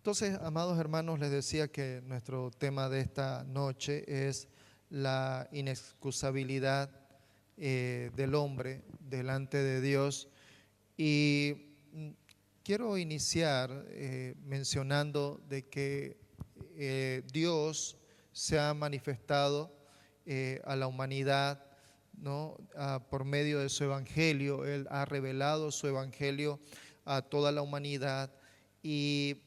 Entonces, amados hermanos, les decía que nuestro tema de esta noche es la inexcusabilidad del hombre delante de Dios. Y quiero iniciar mencionando de que Dios se ha manifestado a la humanidad, ¿no? Por medio de su evangelio. Él ha revelado su evangelio a toda la humanidad, y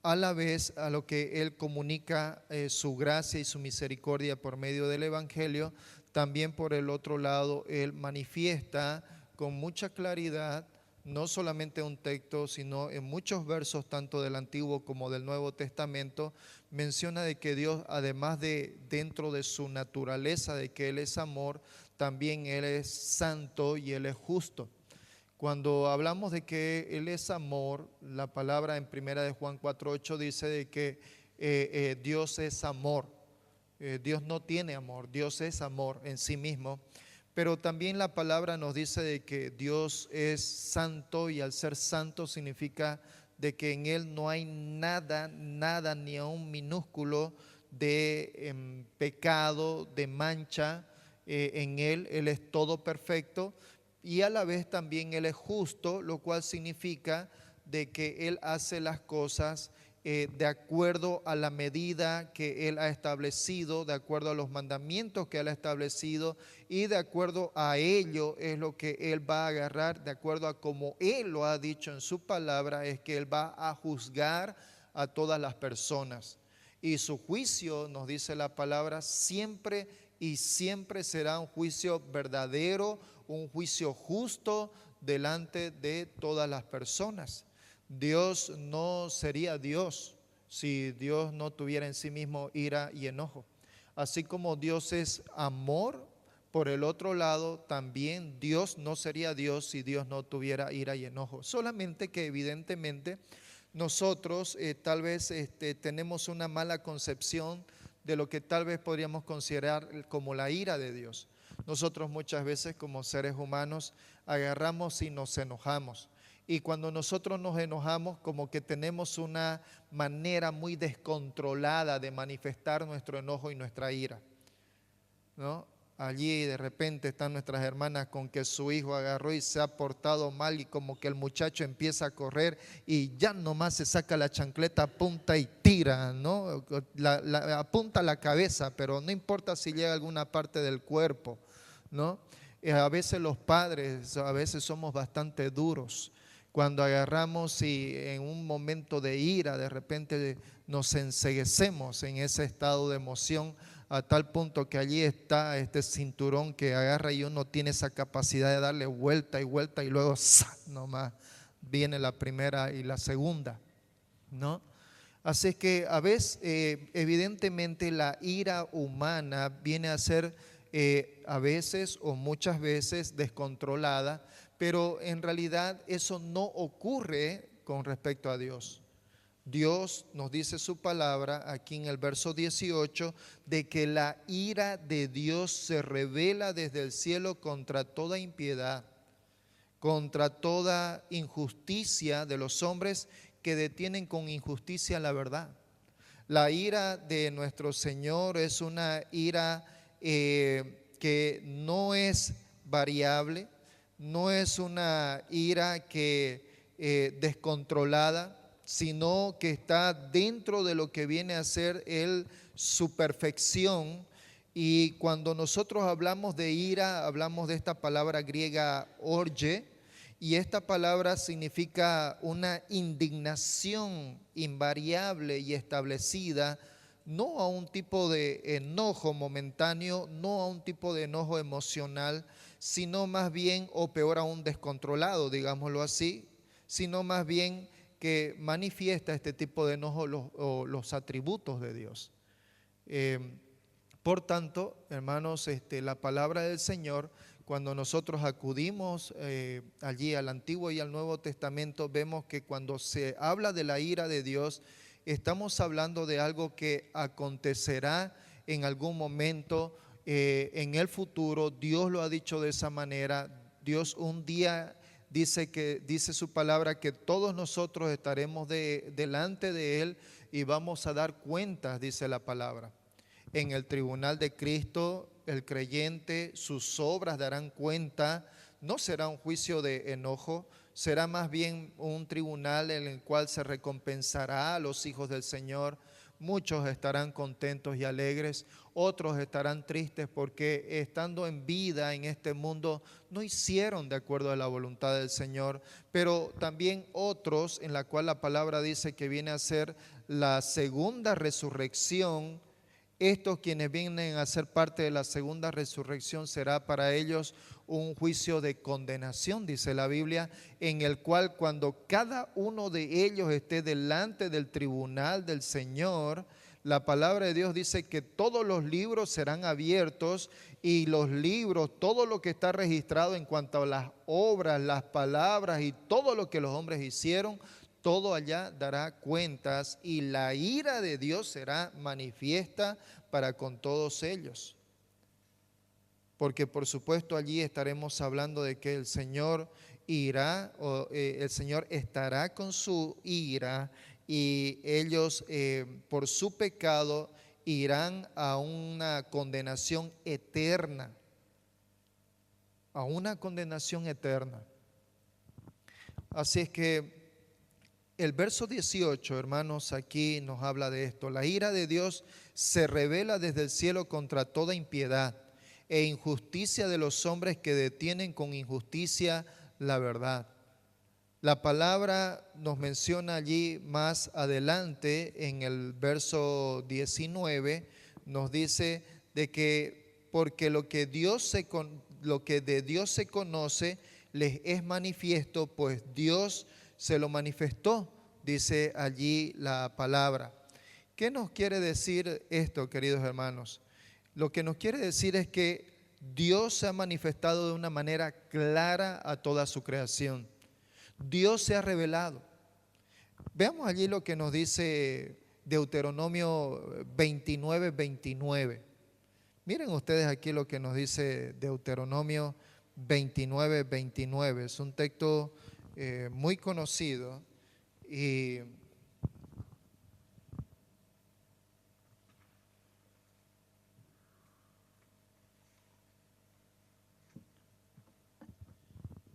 a la vez a lo que Él comunica su gracia y su misericordia por medio del evangelio, también por el otro lado Él manifiesta con mucha claridad, no solamente un texto, sino en muchos versos, tanto del Antiguo como del Nuevo Testamento, menciona de que Dios, además de dentro de su naturaleza, de que Él es amor, también Él es santo y Él es justo. Cuando hablamos de que Él es amor, la palabra en primera de Juan 4:8 dice de que Dios es amor. Dios no tiene amor, Dios es amor en sí mismo. Pero también la palabra nos dice de que Dios es santo, y al ser santo significa de que en Él no hay nada, nada, ni aun minúsculo de pecado, de mancha en Él. Él es todo perfecto. Y a la vez también Él es justo, lo cual significa de que Él hace las cosas de acuerdo a la medida que Él ha establecido, de acuerdo a los mandamientos que Él ha establecido, y de acuerdo a ello es lo que Él va a agarrar, de acuerdo a como Él lo ha dicho en su palabra, es que Él va a juzgar a todas las personas. Y su juicio, nos dice la palabra, siempre y siempre será un juicio verdadero, un juicio justo delante de todas las personas. Dios no sería Dios si Dios no tuviera en sí mismo ira y enojo. Así como Dios es amor, por el otro lado también Dios no sería Dios si Dios no tuviera ira y enojo. Solamente que evidentemente nosotros tal vez tenemos una mala concepción de lo que tal vez podríamos considerar como la ira de Dios. Nosotros muchas veces como seres humanos agarramos y nos enojamos. Y cuando nosotros nos enojamos, como que tenemos una manera muy descontrolada de manifestar nuestro enojo y nuestra ira, ¿no? Allí de repente están nuestras hermanas con que su hijo agarró y se ha portado mal, y como que el muchacho empieza a correr y ya nomás se saca la chancleta, apunta y tira, ¿no? Apunta la cabeza, pero no importa si llega a alguna parte del cuerpo, ¿no? A veces los padres, a veces somos bastante duros. Cuando agarramos y en un momento de ira de repente nos enceguecemos en ese estado de emoción, a tal punto que allí está este cinturón que agarra y uno tiene esa capacidad de darle vuelta y vuelta, y luego ¡sa! Nomás viene la primera y la segunda, ¿no? Así que a veces evidentemente la ira humana viene a ser a veces o muchas veces descontrolada, pero en realidad eso no ocurre con respecto a Dios. Dios nos dice su palabra aquí en el verso 18 de que la ira de Dios se revela desde el cielo contra toda impiedad, contra toda injusticia de los hombres que detienen con injusticia la verdad. La ira de nuestro Señor es una ira que no es variable, no es una ira que descontrolada, sino que está dentro de lo que viene a ser su perfección. Y cuando nosotros hablamos de ira, hablamos de esta palabra griega orge, y esta palabra significa una indignación invariable y establecida, no a un tipo de enojo momentáneo, no a un tipo de enojo emocional, sino más bien, o peor aún, descontrolado, digámoslo así, sino más bien que manifiesta este tipo de enojo los atributos de Dios. Por tanto, hermanos, la palabra del Señor, cuando nosotros acudimos allí al Antiguo y al Nuevo Testamento, vemos que cuando se habla de la ira de Dios, estamos hablando de algo que acontecerá en algún momento en el futuro. Dios lo ha dicho de esa manera. Dios un día dice su palabra que todos nosotros estaremos delante de Él y vamos a dar cuentas, dice la palabra. En el tribunal de Cristo, el creyente, sus obras darán cuenta. No será un juicio de enojo, será más bien un tribunal en el cual se recompensará a los hijos del Señor. Muchos estarán contentos y alegres, otros estarán tristes porque estando en vida en este mundo no hicieron de acuerdo a la voluntad del Señor, pero también otros en la cual la palabra dice que viene a ser la segunda resurrección. Estos quienes vienen a ser parte de la segunda resurrección será para ellos un juicio de condenación, dice la Biblia, en el cual cuando cada uno de ellos esté delante del tribunal del Señor, la palabra de Dios dice que todos los libros serán abiertos y los libros, todo lo que está registrado en cuanto a las obras, las palabras y todo lo que los hombres hicieron, todo allá dará cuentas y la ira de Dios será manifiesta para con todos ellos. Porque por supuesto allí estaremos hablando de que el Señor irá, el Señor estará con su ira y ellos por su pecado irán a una condenación eterna, a una condenación eterna. Así es que el verso 18, hermanos, aquí nos habla de esto. La ira de Dios se revela desde el cielo contra toda impiedad e injusticia de los hombres que detienen con injusticia la verdad. La palabra nos menciona allí más adelante en el verso 19, nos dice de que porque lo que de Dios se conoce les es manifiesto, pues Dios se lo manifestó, dice allí la palabra. ¿Qué nos quiere decir esto, queridos hermanos? Lo que nos quiere decir es que Dios se ha manifestado de una manera clara a toda su creación. Dios se ha revelado. Veamos allí lo que nos dice Deuteronomio 29, 29. Miren ustedes aquí lo que nos dice Deuteronomio 29, 29. Es un texto muy conocido y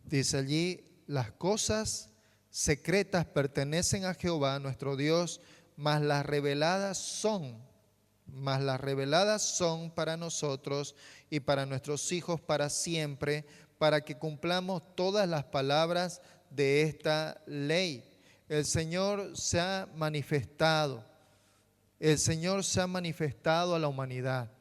dice allí: las cosas secretas pertenecen a Jehová nuestro Dios, mas las reveladas son para nosotros y para nuestros hijos para siempre, para que cumplamos todas las palabras de esta ley. El Señor se ha manifestado, el Señor se ha manifestado a la humanidad.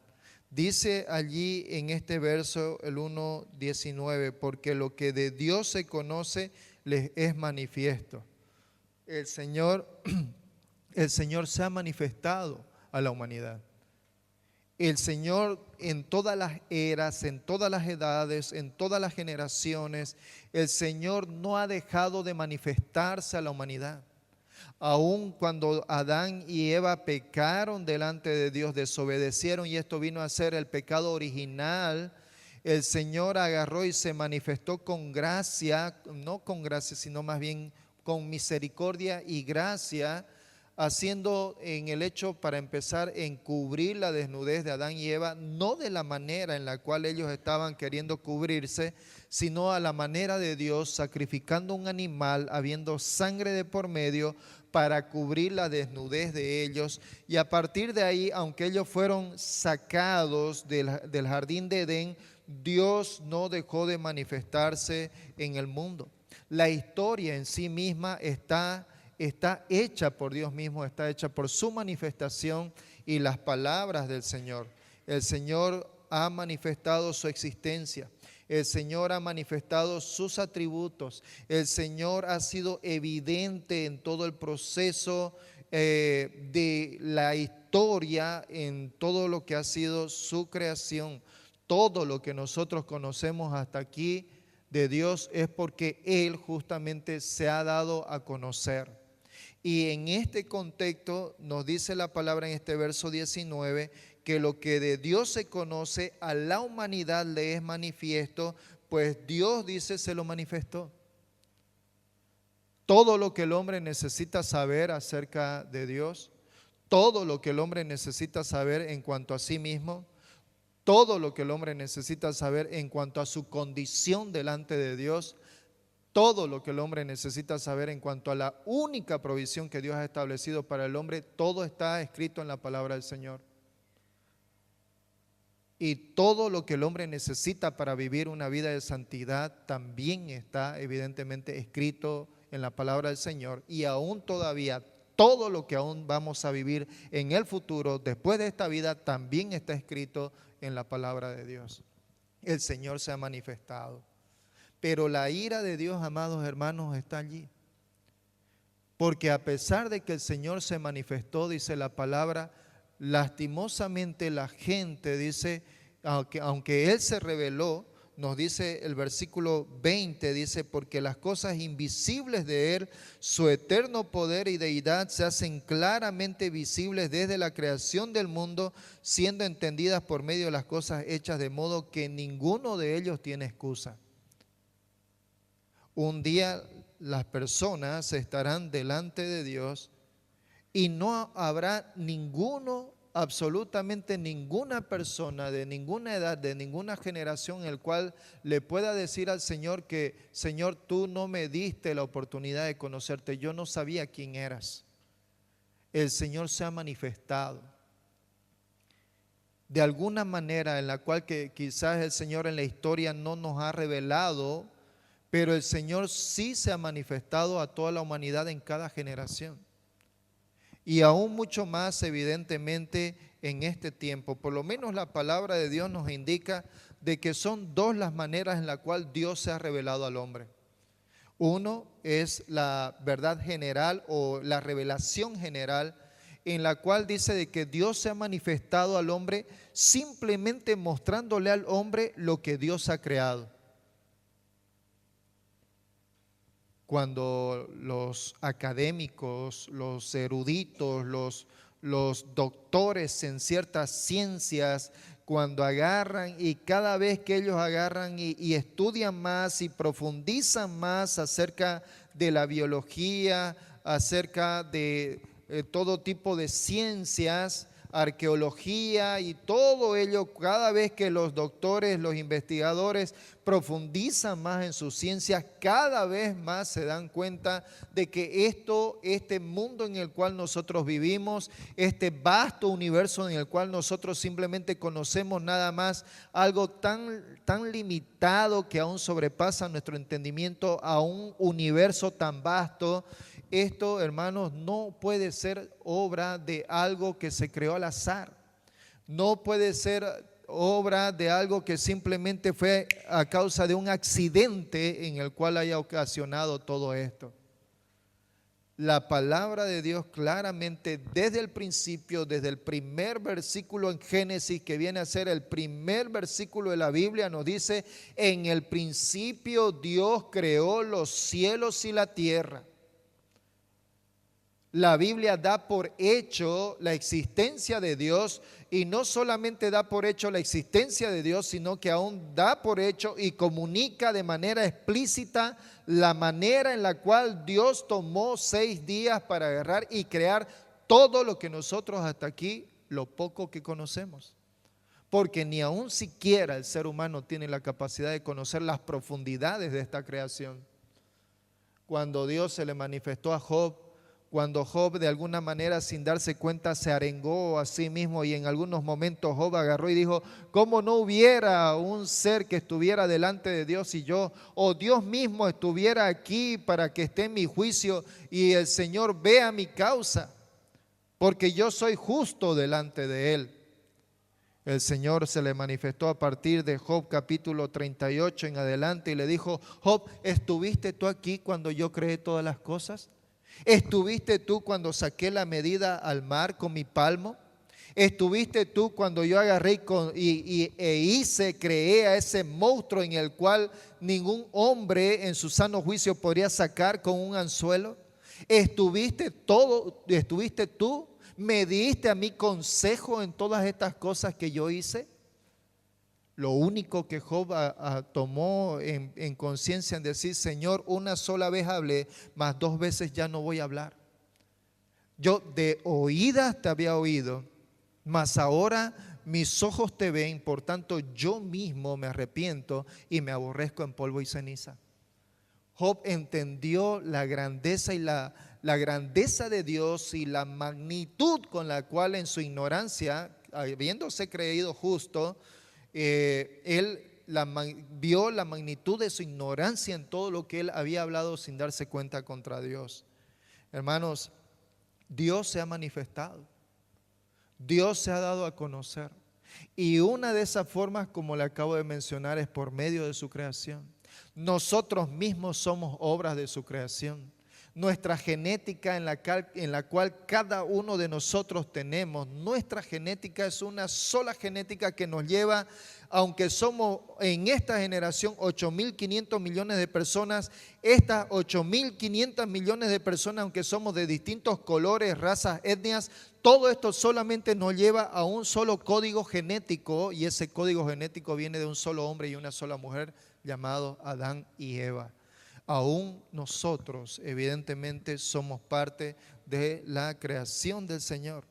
Dice allí en este verso, el 1:19, porque lo que de Dios se conoce les es manifiesto. El Señor se ha manifestado a la humanidad. El Señor en todas las eras, en todas las edades, en todas las generaciones, el Señor no ha dejado de manifestarse a la humanidad. Aun cuando Adán y Eva pecaron delante de Dios, desobedecieron y esto vino a ser el pecado original, el Señor agarró y se manifestó con gracia, no con gracia, sino más bien con misericordia y gracia, haciendo en el hecho, para empezar, encubrir la desnudez de Adán y Eva, no de la manera en la cual ellos estaban queriendo cubrirse, sino a la manera de Dios, sacrificando un animal, habiendo sangre de por medio, para cubrir la desnudez de ellos. Y a partir de ahí, aunque ellos fueron sacados del jardín de Edén, Dios no dejó de manifestarse en el mundo. La historia en sí misma está hecha por Dios mismo, está hecha por su manifestación y las palabras del Señor. El Señor ha manifestado su existencia. El Señor ha manifestado sus atributos. El Señor ha sido evidente en todo el proceso de la historia, en todo lo que ha sido su creación. Todo lo que nosotros conocemos hasta aquí de Dios es porque Él justamente se ha dado a conocer. Y en este contexto nos dice la palabra en este verso 19 que lo que de Dios se conoce a la humanidad le es manifiesto, pues Dios, dice, se lo manifestó. todo lo que el hombre necesita saber acerca de Dios, todo lo que el hombre necesita saber en cuanto a sí mismo, todo lo que el hombre necesita saber en cuanto a su condición delante de Dios, todo lo que el hombre necesita saber en cuanto a la única provisión que Dios ha establecido para el hombre, todo está escrito en la palabra del Señor. Y todo lo que el hombre necesita para vivir una vida de santidad también está evidentemente escrito en la palabra del Señor. Y aún todavía, todo lo que aún vamos a vivir en el futuro, después de esta vida, también está escrito en la palabra de Dios. El Señor se ha manifestado. Pero la ira de Dios, amados hermanos, está allí. Porque a pesar de que el Señor se manifestó, dice la palabra, lastimosamente la gente, dice, aunque Él se reveló, nos dice el versículo 20, dice, porque las cosas invisibles de Él, su eterno poder y deidad, se hacen claramente visibles desde la creación del mundo, siendo entendidas por medio de las cosas hechas, de modo que ninguno de ellos tiene excusa. Un día las personas estarán delante de Dios y no habrá ninguno, absolutamente ninguna persona de ninguna edad, de ninguna generación, el cual le pueda decir al Señor que, Señor, tú no me diste la oportunidad de conocerte, yo no sabía quién eras. El Señor se ha manifestado de alguna manera en la cual que quizás el Señor en la historia no nos ha revelado, pero el Señor sí se ha manifestado a toda la humanidad en cada generación. Y aún mucho más evidentemente en este tiempo. Por lo menos la palabra de Dios nos indica de que son dos las maneras en las cuales Dios se ha revelado al hombre. Uno es la verdad general o la revelación general, en la cual dice de que Dios se ha manifestado al hombre simplemente mostrándole al hombre lo que Dios ha creado. Cuando los académicos, los eruditos, los doctores en ciertas ciencias, cuando agarran y cada vez que ellos agarran y estudian más y profundizan más acerca de la biología, acerca de todo tipo de ciencias, arqueología y todo ello, cada vez que los doctores, los investigadores profundizan más en sus ciencias, cada vez más se dan cuenta de que este mundo en el cual nosotros vivimos, este vasto universo en el cual nosotros simplemente conocemos nada más algo tan limitado que aún sobrepasa nuestro entendimiento a un universo tan vasto. Esto, hermanos, no puede ser obra de algo que se creó al azar. No puede ser obra de algo que simplemente fue a causa de un accidente en el cual haya ocasionado todo esto. La palabra de Dios claramente desde el principio, desde el primer versículo en Génesis, que viene a ser el primer versículo de la Biblia, nos dice: en el principio Dios creó los cielos y la tierra. La Biblia da por hecho la existencia de Dios, y no solamente da por hecho la existencia de Dios, sino que aún da por hecho y comunica de manera explícita la manera en la cual Dios tomó 6 días para agarrar y crear todo lo que nosotros hasta aquí, lo poco que conocemos. Porque ni aún siquiera el ser humano tiene la capacidad de conocer las profundidades de esta creación. Cuando Dios se le manifestó a Job, cuando Job de alguna manera sin darse cuenta se arengó a sí mismo, y en algunos momentos Job agarró y dijo: ¿cómo no hubiera un ser que estuviera delante de Dios y yo, o Dios mismo estuviera aquí para que esté en mi juicio y el Señor vea mi causa? Porque yo soy justo delante de Él. El Señor se le manifestó a partir de Job capítulo 38 en adelante y le dijo: Job, ¿estuviste tú aquí cuando yo creé todas las cosas? ¿Estuviste tú cuando saqué la medida al mar con mi palmo? ¿Estuviste tú cuando yo agarré creé a ese monstruo en el cual ningún hombre en su sano juicio podría sacar con un anzuelo? ¿Estuviste tú? ¿Me diste a mí consejo en todas estas cosas que yo hice? Lo único que Job tomó en conciencia en decir, Señor, una sola vez hablé, mas 2 veces ya no voy a hablar. Yo de oídas te había oído, mas ahora mis ojos te ven, por tanto yo mismo me arrepiento y me aborrezco en polvo y ceniza. Job entendió la grandeza y la grandeza de Dios y la magnitud con la cual en su ignorancia, habiéndose creído justo, él vio la magnitud de su ignorancia en todo lo que él había hablado sin darse cuenta contra Dios. Hermanos, Dios se ha manifestado, Dios se ha dado a conocer. Y una de esas formas, como le acabo de mencionar, es por medio de su creación. Nosotros mismos somos obras de su creación. Nuestra genética en la cual cada uno de nosotros tenemos, nuestra genética es una sola genética que nos lleva, aunque somos en esta generación 8.500 millones de personas, estas 8.500 millones de personas, aunque somos de distintos colores, razas, etnias, todo esto solamente nos lleva a un solo código genético, y ese código genético viene de un solo hombre y una sola mujer, llamado Adán y Eva. Aún nosotros, evidentemente, somos parte de la creación del Señor.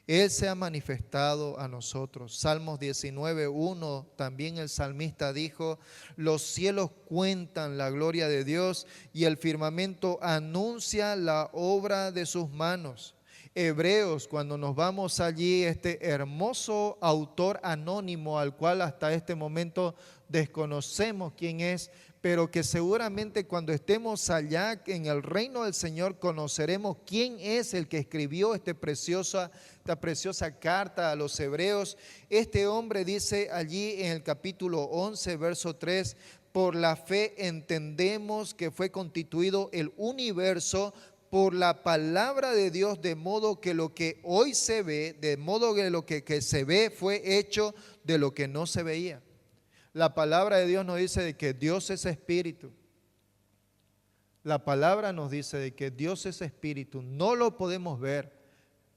Él se ha manifestado a nosotros. Salmos 19:1, también el salmista dijo, los cielos cuentan la gloria de Dios y el firmamento anuncia la obra de sus manos. Hebreos, cuando nos vamos allí, este hermoso autor anónimo al cual hasta este momento desconocemos quién es, pero que seguramente cuando estemos allá en el reino del Señor conoceremos quién es el que escribió esta preciosa carta a los hebreos. Este hombre dice allí en el capítulo 11, verso 3, por la fe entendemos que fue constituido el universo por la palabra de Dios, de modo que lo que hoy se ve, de modo que lo que se ve fue hecho de lo que no se veía. La palabra de Dios nos dice de que Dios es espíritu. La palabra nos dice de que Dios es espíritu. No lo podemos ver,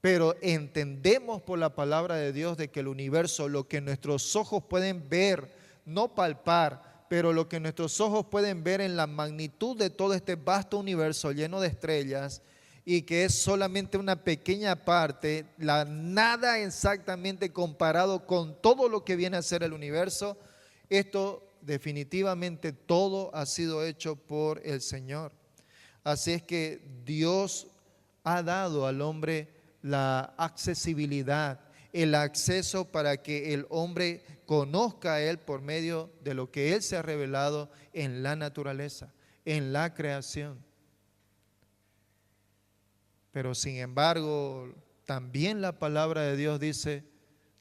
pero entendemos por la palabra de Dios de que el universo, lo que nuestros ojos pueden ver, no palpar, pero lo que nuestros ojos pueden ver en la magnitud de todo este vasto universo lleno de estrellas, y que es solamente una pequeña parte, la nada exactamente comparado con todo lo que viene a ser el universo. Esto definitivamente todo ha sido hecho por el Señor. Así es que Dios ha dado al hombre la accesibilidad, el acceso para que el hombre conozca a Él por medio de lo que Él se ha revelado en la naturaleza, en la creación. Pero sin embargo, también la palabra de Dios dice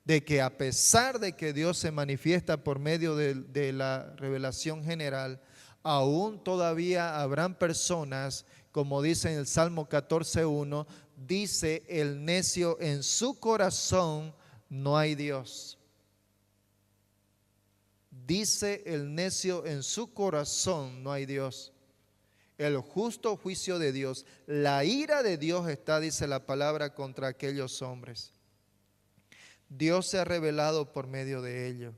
de que a pesar de que Dios se manifiesta por medio de la revelación general, aún todavía habrán personas, como dice en el Salmo 14:1, dice el necio en su corazón no hay Dios. Dice el necio en su corazón no hay Dios. El justo juicio de Dios, la ira de Dios está, dice la palabra, contra aquellos hombres. Dios se ha revelado por medio de ello.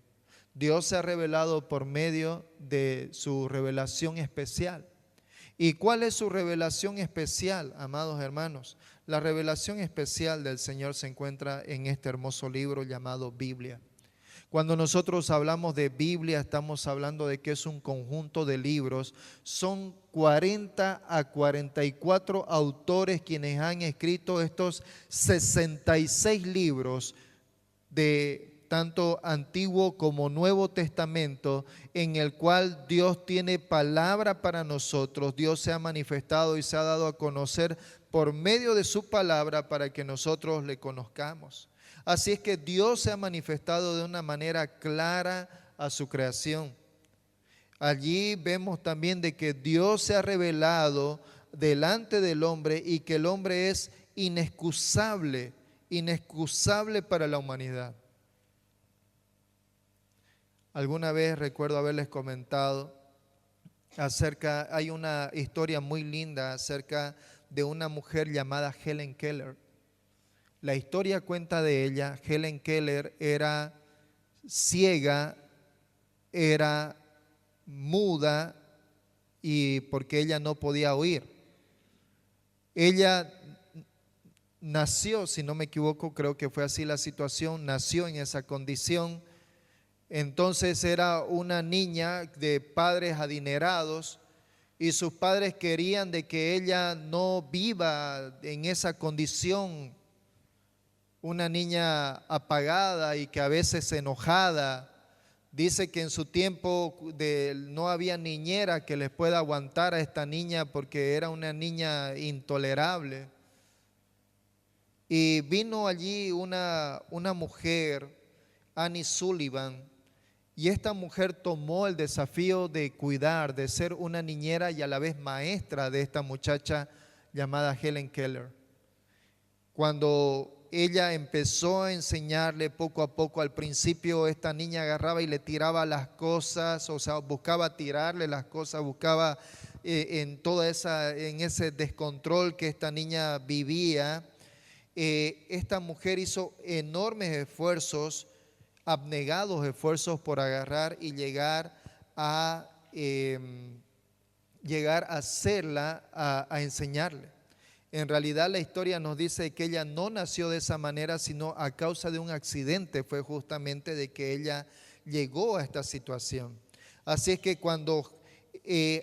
Dios se ha revelado por medio de su revelación especial. ¿Y cuál es su revelación especial, amados hermanos? La revelación especial del Señor se encuentra en este hermoso libro llamado Biblia. Cuando nosotros hablamos de Biblia, estamos hablando de que es un conjunto de libros. Son 40 a 44 autores quienes han escrito estos 66 libros de tanto Antiguo como Nuevo Testamento, en el cual Dios tiene palabra para nosotros. Dios se ha manifestado y se ha dado a conocer por medio de su palabra para que nosotros le conozcamos. Así es que Dios se ha manifestado de una manera clara a su creación. Allí vemos también de que Dios se ha revelado delante del hombre y que el hombre es inexcusable para la humanidad. Alguna vez recuerdo haberles comentado hay una historia muy linda acerca de una mujer llamada Helen Keller. La historia cuenta de ella. Helen Keller era ciega era muda y porque ella no podía oír. Ella nació, si no me equivoco, creo que fue así la situación, nació en esa condición. Entonces era una niña de padres adinerados y sus padres querían de que ella no viva en esa condición, una niña apagada y que a veces enojada. Dice que en su tiempo no había niñera que les pueda aguantar a esta niña porque era una niña intolerable. Y vino allí una mujer, Annie Sullivan, y esta mujer tomó el desafío de cuidar, de ser una niñera y a la vez maestra de esta muchacha llamada Helen Keller. Cuando ella empezó a enseñarle poco a poco, al principio esta niña agarraba y le tiraba las cosas, o sea, buscaba tirarle las cosas, buscaba en ese descontrol que esta niña vivía. Esta mujer hizo enormes esfuerzos, abnegados esfuerzos por agarrar y llegar a hacerla, a enseñarle. En realidad la historia nos dice que ella no nació de esa manera, sino a causa de un accidente fue justamente de que ella llegó a esta situación. Así es que cuando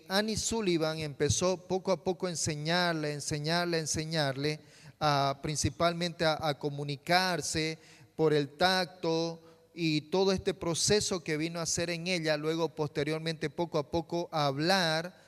Annie Sullivan empezó poco a poco a enseñarle, principalmente a comunicarse por el tacto y todo este proceso que vino a hacer en ella, luego posteriormente poco a poco a hablar,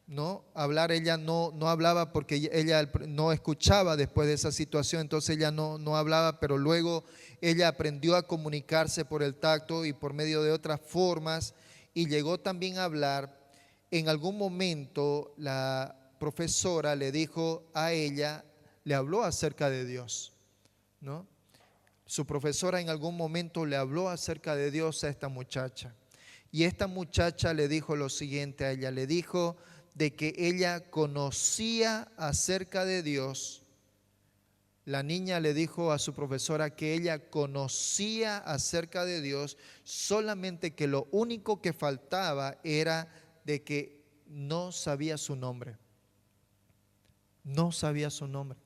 ¿no? Hablar, ella no hablaba porque ella no escuchaba después de esa situación, entonces ella no hablaba, pero luego ella aprendió a comunicarse por el tacto y por medio de otras formas y llegó también a hablar. En algún momento la profesora le dijo a ella, le habló acerca de Dios, ¿no? Su profesora en algún momento le habló acerca de Dios a esta muchacha y esta muchacha le dijo lo siguiente a ella, le dijo de que ella conocía acerca de Dios. La niña le dijo a su profesora que ella conocía acerca de Dios, solamente que lo único que faltaba era de que no sabía su nombre. No sabía su nombre.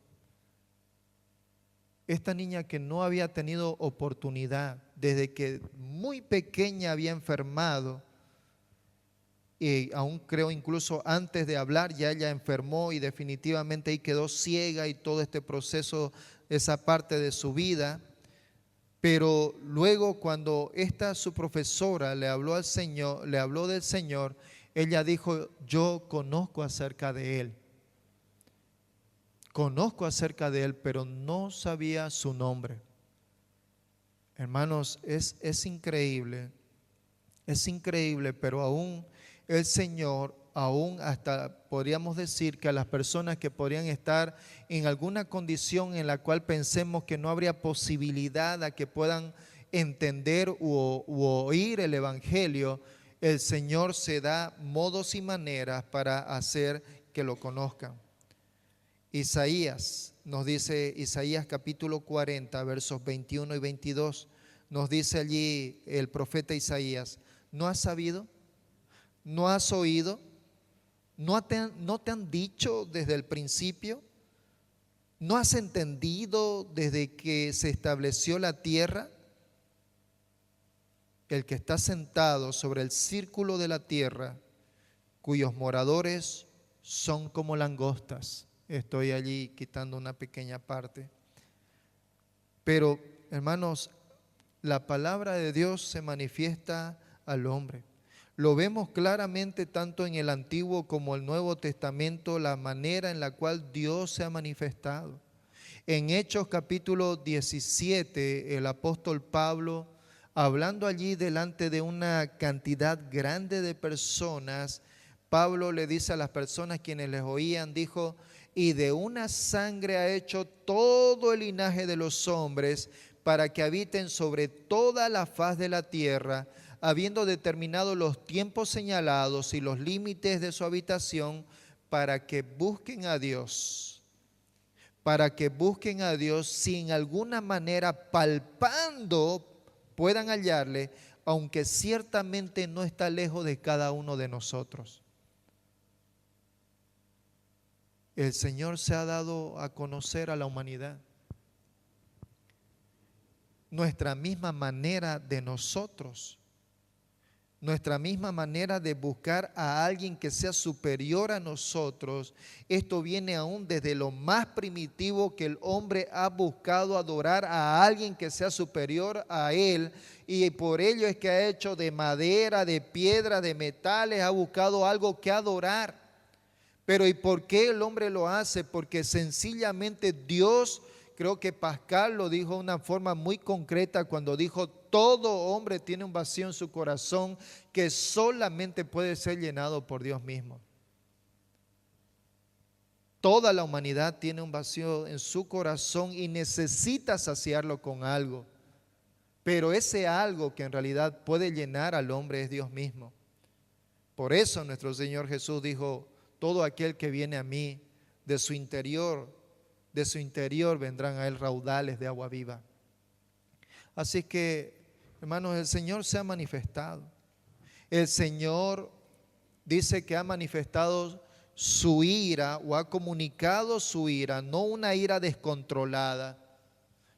Esta niña que no había tenido oportunidad, desde que muy pequeña había enfermado, y aún creo incluso antes de hablar ya ella enfermó y definitivamente ahí quedó ciega y todo este proceso, esa parte de su vida. Pero luego cuando su profesora le habló al Señor, le habló del Señor, ella dijo, yo conozco acerca de Él. Conozco acerca de Él, pero no sabía su nombre. Hermanos, es increíble, pero aún el Señor, aún hasta podríamos decir que a las personas que podrían estar en alguna condición en la cual pensemos que no habría posibilidad a que puedan entender u oír el Evangelio, el Señor se da modos y maneras para hacer que lo conozcan. Isaías, nos dice Isaías capítulo 40, versos 21 y 22, nos dice allí el profeta Isaías, ¿no has sabido? ¿No has oído? ¿No te han dicho desde el principio? ¿No has entendido desde que se estableció la tierra? El que está sentado sobre el círculo de la tierra, cuyos moradores son como langostas. Estoy allí quitando una pequeña parte. Pero, hermanos, la palabra de Dios se manifiesta al hombre. Lo vemos claramente tanto en el Antiguo como el Nuevo Testamento, la manera en la cual Dios se ha manifestado. En Hechos capítulo 17, el apóstol Pablo, hablando allí delante de una cantidad grande de personas, Pablo le dice a las personas quienes les oían, dijo, y de una sangre ha hecho todo el linaje de los hombres para que habiten sobre toda la faz de la tierra, habiendo determinado los tiempos señalados y los límites de su habitación, para que busquen a Dios. Para que busquen a Dios, si en alguna manera palpando puedan hallarle, aunque ciertamente no está lejos de cada uno de nosotros. El Señor se ha dado a conocer a la humanidad. Nuestra misma manera de nosotros, nuestra misma manera de buscar a alguien que sea superior a nosotros, esto viene aún desde lo más primitivo, que el hombre ha buscado adorar a alguien que sea superior a él, y por ello es que ha hecho de madera, de piedra, de metales, ha buscado algo que adorar. Pero ¿y por qué el hombre lo hace? Porque sencillamente Dios, creo que Pascal lo dijo de una forma muy concreta cuando dijo: todo hombre tiene un vacío en su corazón que solamente puede ser llenado por Dios mismo. Toda la humanidad tiene un vacío en su corazón y necesita saciarlo con algo. Pero ese algo que en realidad puede llenar al hombre es Dios mismo. Por eso nuestro Señor Jesús dijo: todo aquel que viene a mí, de su interior vendrán a él raudales de agua viva. Así que, hermanos, el Señor se ha manifestado. El Señor dice que ha manifestado su ira, o ha comunicado su ira, no una ira descontrolada,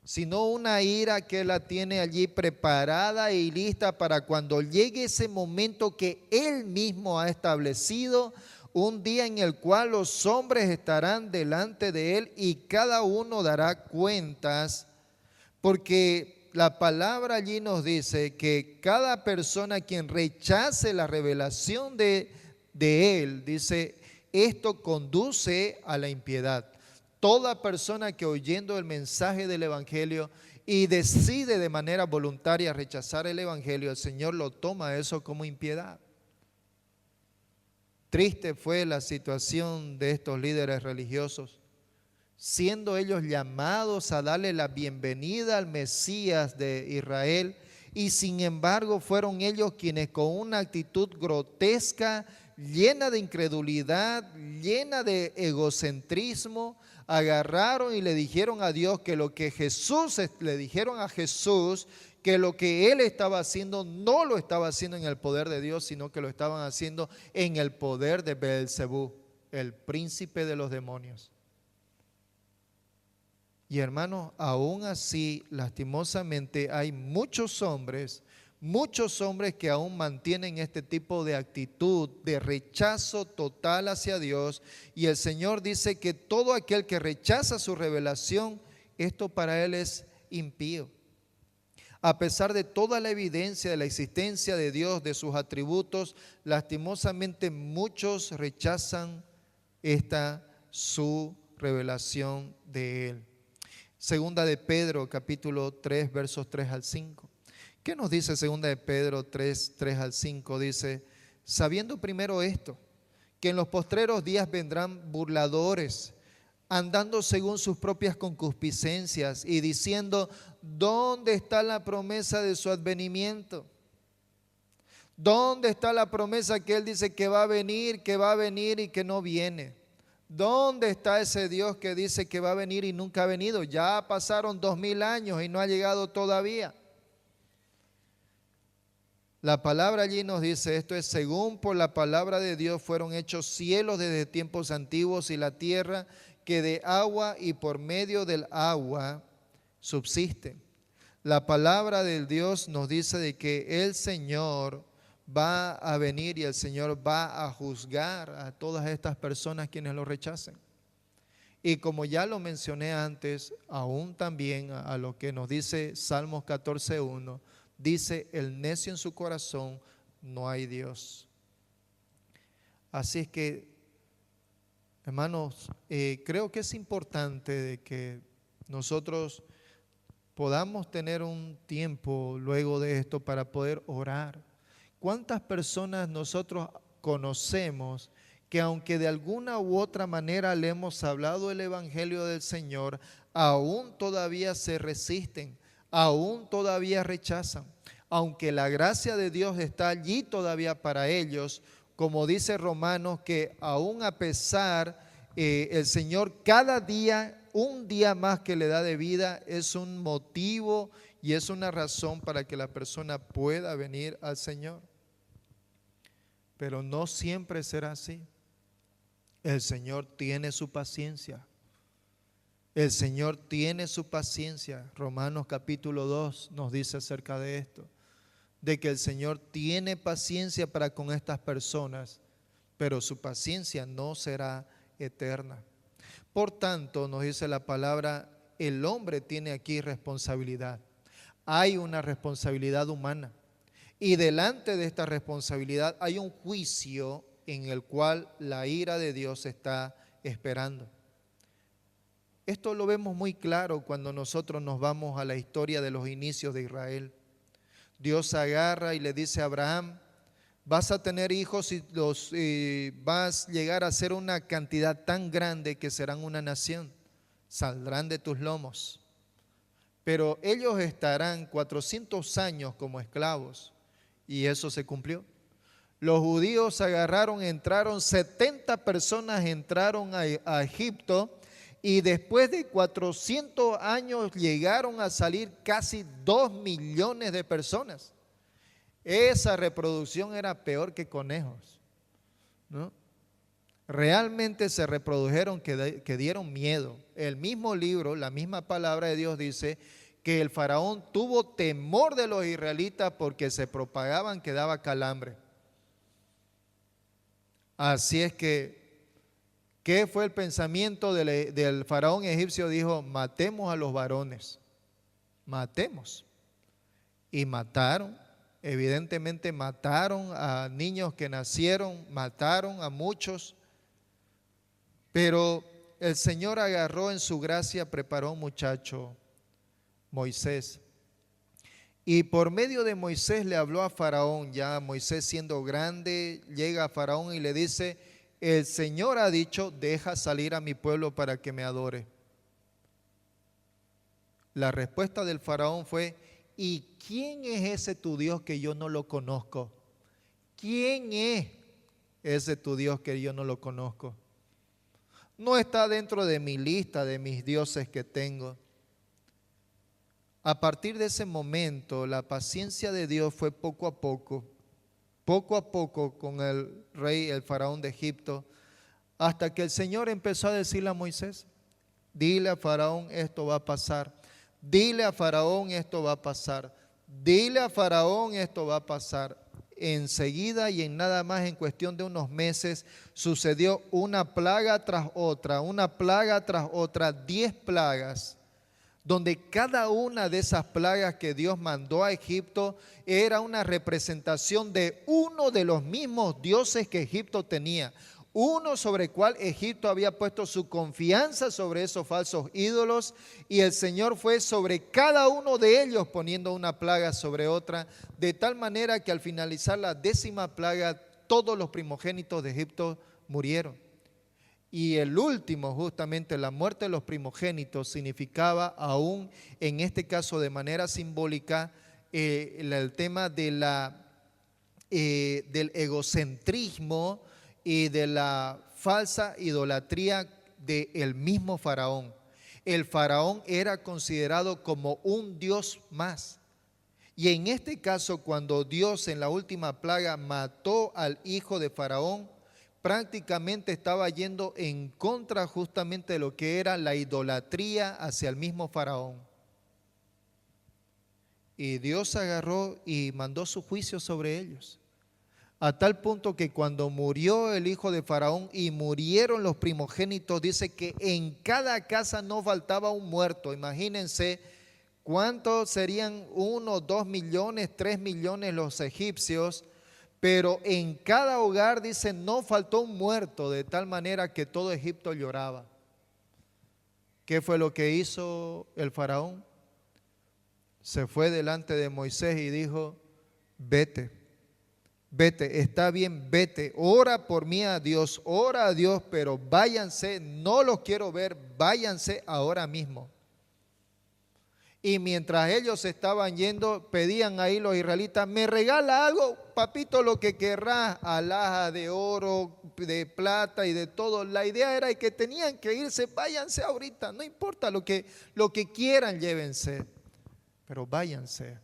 sino una ira que la tiene allí preparada y lista para cuando llegue ese momento que Él mismo ha establecido, un día en el cual los hombres estarán delante de Él y cada uno dará cuentas, porque la palabra allí nos dice que cada persona quien rechace la revelación de Él, dice, esto conduce a la impiedad. Toda persona que oyendo el mensaje del Evangelio y decide de manera voluntaria rechazar el Evangelio, el Señor lo toma eso como impiedad. Triste fue la situación de estos líderes religiosos, siendo ellos llamados a darle la bienvenida al Mesías de Israel, y sin embargo fueron ellos quienes con una actitud grotesca, llena de incredulidad, llena de egocentrismo, agarraron y le dijeron a Dios que lo que le dijeron a Jesús, que lo que él estaba haciendo no lo estaba haciendo en el poder de Dios, sino que lo estaban haciendo en el poder de Beelzebú, el príncipe de los demonios. Y hermanos, aún así, lastimosamente, hay muchos hombres que aún mantienen este tipo de actitud de rechazo total hacia Dios. Y el Señor dice que todo aquel que rechaza su revelación, esto para él es impío. A pesar de toda la evidencia de la existencia de Dios, de sus atributos, lastimosamente muchos rechazan su revelación de Él. Segunda de Pedro, capítulo 3, versos 3 al 5. ¿Qué nos dice segunda de Pedro 3, 3 al 5? Dice: sabiendo primero esto, que en los postreros días vendrán burladores, andando según sus propias concupiscencias y diciendo: ¿dónde está la promesa de su advenimiento? ¿Dónde está la promesa que Él dice que va a venir y que no viene? ¿Dónde está ese Dios que dice que va a venir y nunca ha venido? Ya pasaron 2000 años y no ha llegado todavía. La palabra allí nos dice: esto es según por la palabra de Dios fueron hechos cielos desde tiempos antiguos y la tierra, que de agua y por medio del agua subsiste. La palabra del Dios nos dice de que el Señor va a venir y el Señor va a juzgar a todas estas personas quienes lo rechacen. Y como ya lo mencioné antes, aún también a lo que nos dice Salmos 14:1, dice: el necio en su corazón, no hay Dios. Así es que, hermanos, creo que es importante de que nosotros podamos tener un tiempo luego de esto para poder orar. ¿Cuántas personas nosotros conocemos que aunque de alguna u otra manera le hemos hablado el Evangelio del Señor, aún todavía se resisten, aún todavía rechazan? Aunque la gracia de Dios está allí todavía para ellos, como dice Romanos, que aún a pesar, el Señor cada día un día más que le da de vida es un motivo y es una razón para que la persona pueda venir al Señor. Pero no siempre será así. El Señor tiene su paciencia. El Señor tiene su paciencia. Romanos capítulo 2 nos dice acerca de esto, de que el Señor tiene paciencia para con estas personas, pero su paciencia no será eterna. Por tanto, nos dice la palabra, el hombre tiene aquí responsabilidad. Hay una responsabilidad humana y delante de esta responsabilidad hay un juicio en el cual la ira de Dios está esperando. Esto lo vemos muy claro cuando nosotros nos vamos a la historia de los inicios de Israel. Dios agarra y le dice a Abraham, vas a tener hijos y vas a llegar a ser una cantidad tan grande que serán una nación, saldrán de tus lomos. Pero ellos estarán 400 años como esclavos y eso se cumplió. Los judíos entraron, 70 personas entraron a Egipto y después de 400 años llegaron a salir casi 2 millones de personas. Esa reproducción era peor que conejos, ¿no? Realmente se reprodujeron que dieron miedo. El mismo libro, la misma palabra de Dios dice que el faraón tuvo temor de los israelitas porque se propagaban que daba calambre. Así es que, ¿qué fue el pensamiento del faraón egipcio? Dijo, matemos a los varones, matemos. Y mataron, evidentemente mataron a niños que nacieron, mataron a muchos. Pero el Señor agarró en su gracia, preparó un muchacho, Moisés. Y por medio de Moisés le habló a Faraón, ya Moisés siendo grande, llega a Faraón y le dice, el Señor ha dicho, deja salir a mi pueblo para que me adore. La respuesta del Faraón fue, ¿y quién es ese tu Dios que yo no lo conozco? ¿Quién es ese tu Dios que yo no lo conozco? No está dentro de mi lista de mis dioses que tengo. A partir de ese momento, la paciencia de Dios fue poco a poco con el rey, el faraón de Egipto, hasta que el Señor empezó a decirle a Moisés, dile a Faraón esto va a pasar, dile a Faraón esto va a pasar, dile a Faraón esto va a pasar. Enseguida y en nada más en cuestión de unos meses sucedió una plaga tras otra, 10 plagas, donde cada una de esas plagas que Dios mandó a Egipto era una representación de uno de los mismos dioses que Egipto tenía, uno sobre el cual Egipto había puesto su confianza sobre esos falsos ídolos, y el Señor fue sobre cada uno de ellos poniendo una plaga sobre otra, de tal manera que al finalizar la 10ª plaga todos los primogénitos de Egipto murieron. Y el último, justamente la muerte de los primogénitos, significaba aún, en este caso de manera simbólica, el tema de del egocentrismo y de la falsa idolatría del mismo faraón. El faraón era considerado como un dios más. Y en este caso, cuando Dios en la última plaga mató al hijo de Faraón, prácticamente estaba yendo en contra justamente de lo que era la idolatría hacia el mismo Faraón. Y Dios agarró y mandó su juicio sobre ellos, a tal punto que cuando murió el hijo de Faraón y murieron los primogénitos, dice que en cada casa no faltaba un muerto. Imagínense cuántos serían, 1, 2 millones, 3 millones los egipcios, pero en cada hogar, dice, no faltó un muerto, de tal manera que todo Egipto lloraba. ¿Qué fue lo que hizo el faraón? Se fue delante de Moisés y dijo, vete, está bien, vete, ora por mí a Dios, ora a Dios, pero váyanse, no los quiero ver, váyanse ahora mismo. Y mientras ellos estaban yendo, pedían ahí los israelitas, me regala algo, papito, lo que querrás, alhaja de oro, de plata y de todo. La idea era que tenían que irse, váyanse ahorita, no importa lo que quieran, llévense, pero váyanse.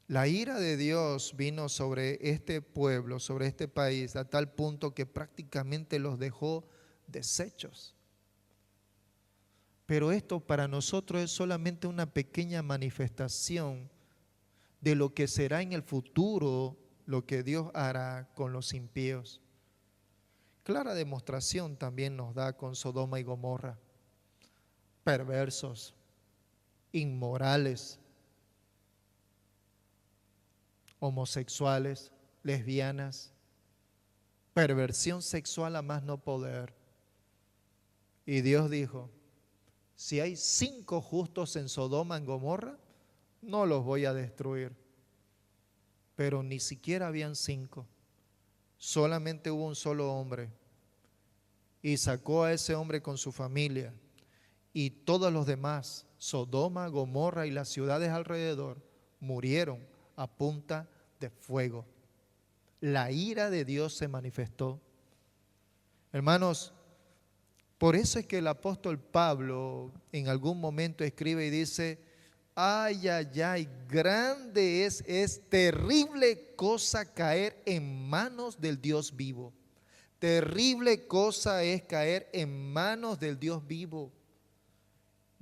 La ira de Dios vino sobre este pueblo, sobre este país, a tal punto que prácticamente los dejó deshechos. Pero esto para nosotros es solamente una pequeña manifestación de lo que será en el futuro, lo que Dios hará con los impíos. Clara demostración también nos da con Sodoma y Gomorra. Perversos, inmorales, homosexuales, lesbianas, perversión sexual a más no poder. Y Dios dijo, si hay 5 justos en Sodoma, en Gomorra, no los voy a destruir. Pero ni siquiera habían 5. Solamente hubo un solo hombre. Y sacó a ese hombre con su familia. Y todos los demás, Sodoma, Gomorra y las ciudades alrededor, murieron a punta de fuego. La ira de Dios se manifestó. Hermanos, por eso es que el apóstol Pablo en algún momento escribe y dice, ay, ay, ay, grande es terrible cosa caer en manos del Dios vivo. Terrible cosa es caer en manos del Dios vivo.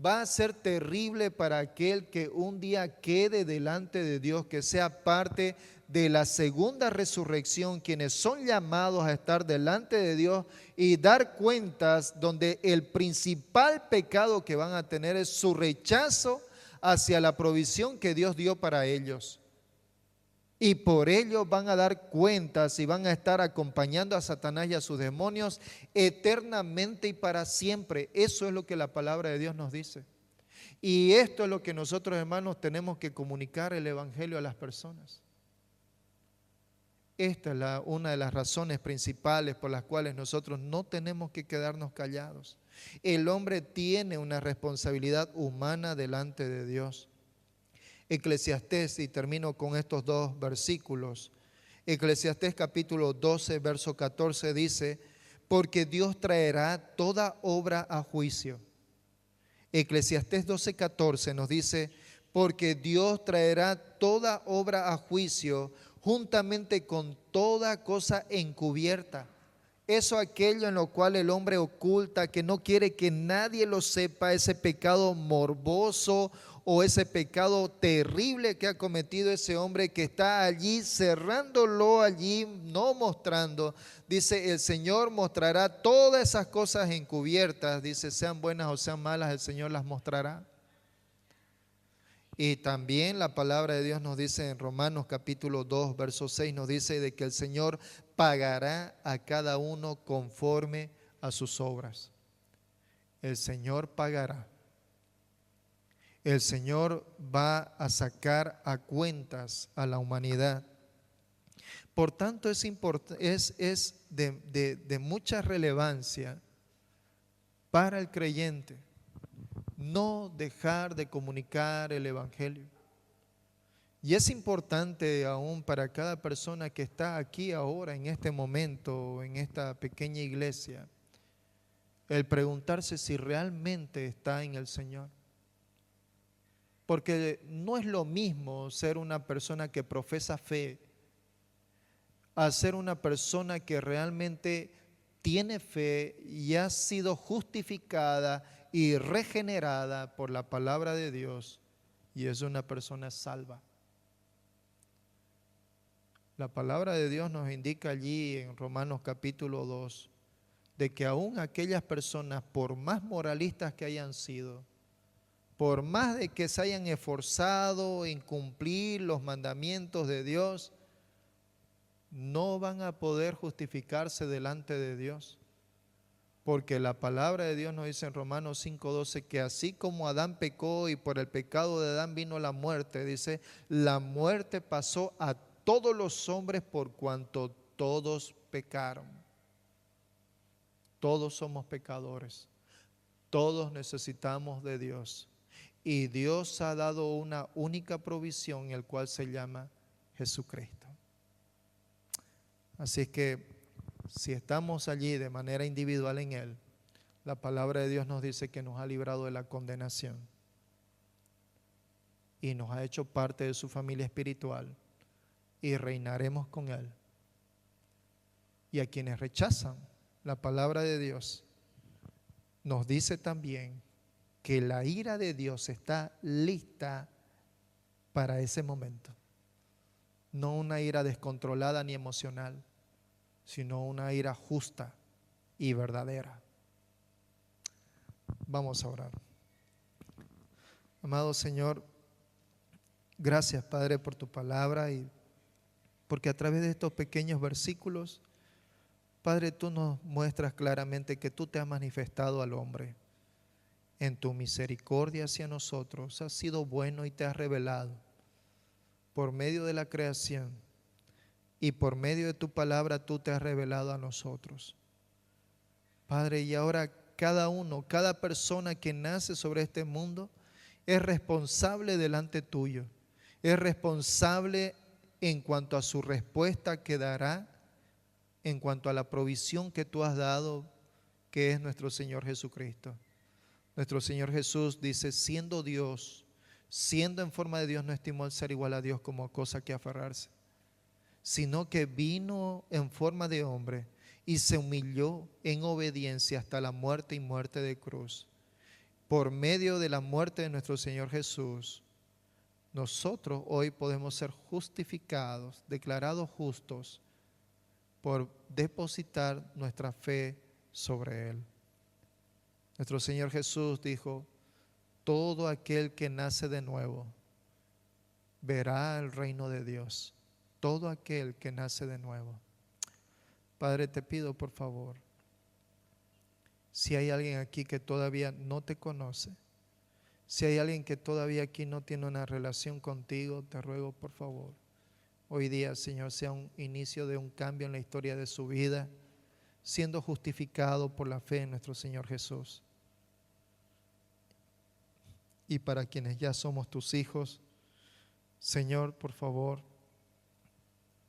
Va a ser terrible para aquel que un día quede delante de Dios, que sea parte de la segunda resurrección, quienes son llamados a estar delante de Dios y dar cuentas, donde el principal pecado que van a tener es su rechazo hacia la provisión que Dios dio para ellos. Y por ello van a dar cuentas y van a estar acompañando a Satanás y a sus demonios eternamente y para siempre. Eso es lo que la palabra de Dios nos dice. Y esto es lo que nosotros, hermanos, tenemos que comunicar el evangelio a las personas. Esta es una de las razones principales por las cuales nosotros no tenemos que quedarnos callados. El hombre tiene una responsabilidad humana delante de Dios. Eclesiastés, y termino con estos 2 versículos. Eclesiastés capítulo 12, verso 14 dice, porque Dios traerá toda obra a juicio. Eclesiastés 12, 14 nos dice, porque Dios traerá toda obra a juicio juntamente con toda cosa encubierta. Eso aquello en lo cual el hombre oculta, que no quiere que nadie lo sepa, ese pecado morboso o ese pecado terrible que ha cometido ese hombre que está allí cerrándolo allí, no mostrando. Dice, el Señor mostrará todas esas cosas encubiertas, dice, sean buenas o sean malas, el Señor las mostrará. Y también la palabra de Dios nos dice en Romanos capítulo 2, verso 6, nos dice de que el Señor pagará a cada uno conforme a sus obras. El Señor pagará. El Señor va a sacar a cuentas a la humanidad. Por tanto, es de mucha relevancia para el creyente no dejar de comunicar el evangelio. Y es importante aún para cada persona que está aquí ahora, en este momento, en esta pequeña iglesia, el preguntarse si realmente está en el Señor. Porque no es lo mismo ser una persona que profesa fe a ser una persona que realmente tiene fe y ha sido justificada y regenerada por la palabra de Dios y es una persona salva. La palabra de Dios nos indica allí en Romanos capítulo 2 de que aún aquellas personas, por más moralistas que hayan sido, por más de que se hayan esforzado en cumplir los mandamientos de Dios, no van a poder justificarse delante de Dios. Porque la palabra de Dios nos dice en Romanos 5:12 que así como Adán pecó y por el pecado de Adán vino la muerte, dice, la muerte pasó a todos los hombres por cuanto todos pecaron. Todos somos pecadores, todos necesitamos de Dios. Y Dios ha dado una única provisión, el cual se llama Jesucristo. Así que si estamos allí de manera individual en Él, la palabra de Dios nos dice que nos ha librado de la condenación y nos ha hecho parte de su familia espiritual y reinaremos con Él. Y a quienes rechazan la palabra de Dios, nos dice también que la ira de Dios está lista para ese momento. No una ira descontrolada ni emocional, sino una ira justa y verdadera. Vamos a orar. Amado Señor, gracias Padre por tu palabra y porque a través de estos pequeños versículos, Padre, tú nos muestras claramente que tú te has manifestado al hombre. En tu misericordia hacia nosotros has sido bueno y te has revelado por medio de la creación y por medio de tu palabra tú te has revelado a nosotros. Padre, y ahora cada persona que nace sobre este mundo es responsable delante tuyo, es responsable en cuanto a su respuesta que dará, en cuanto a la provisión que tú has dado, que es nuestro Señor Jesucristo. Nuestro Señor Jesús dice, siendo Dios, siendo en forma de Dios, no estimó el ser igual a Dios como cosa que aferrarse, sino que vino en forma de hombre y se humilló en obediencia hasta la muerte y muerte de cruz. Por medio de la muerte de nuestro Señor Jesús, nosotros hoy podemos ser justificados, declarados justos, por depositar nuestra fe sobre Él. Nuestro Señor Jesús dijo, todo aquel que nace de nuevo verá el reino de Dios. Todo aquel que nace de nuevo. Padre, te pido por favor, si hay alguien aquí que todavía no te conoce, si hay alguien que todavía aquí no tiene una relación contigo, te ruego por favor, hoy día, Señor, sea un inicio de un cambio en la historia de su vida, siendo justificado por la fe en nuestro Señor Jesús. Y para quienes ya somos tus hijos, Señor, por favor,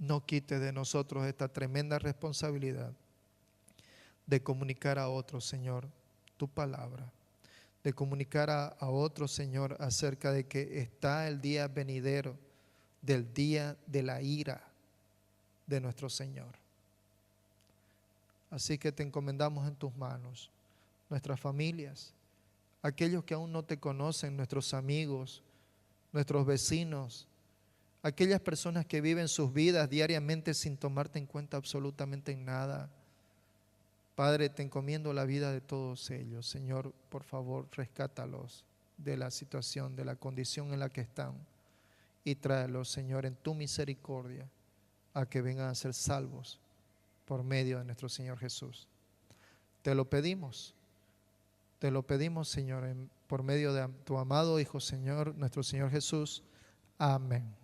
no quite de nosotros esta tremenda responsabilidad de comunicar a otros, Señor, tu palabra, de comunicar a otros, Señor, acerca de que está el día venidero, del día de la ira de nuestro Señor. Así que te encomendamos en tus manos, nuestras familias, aquellos que aún no te conocen, nuestros amigos, nuestros vecinos, aquellas personas que viven sus vidas diariamente sin tomarte en cuenta absolutamente en nada. Padre, te encomiendo la vida de todos ellos. Señor, por favor, rescátalos de la situación, de la condición en la que están y tráelos, Señor, en tu misericordia a que vengan a ser salvos por medio de nuestro Señor Jesús. Te lo pedimos, Señor, por medio de tu amado Hijo, Señor, nuestro Señor Jesús. Amén.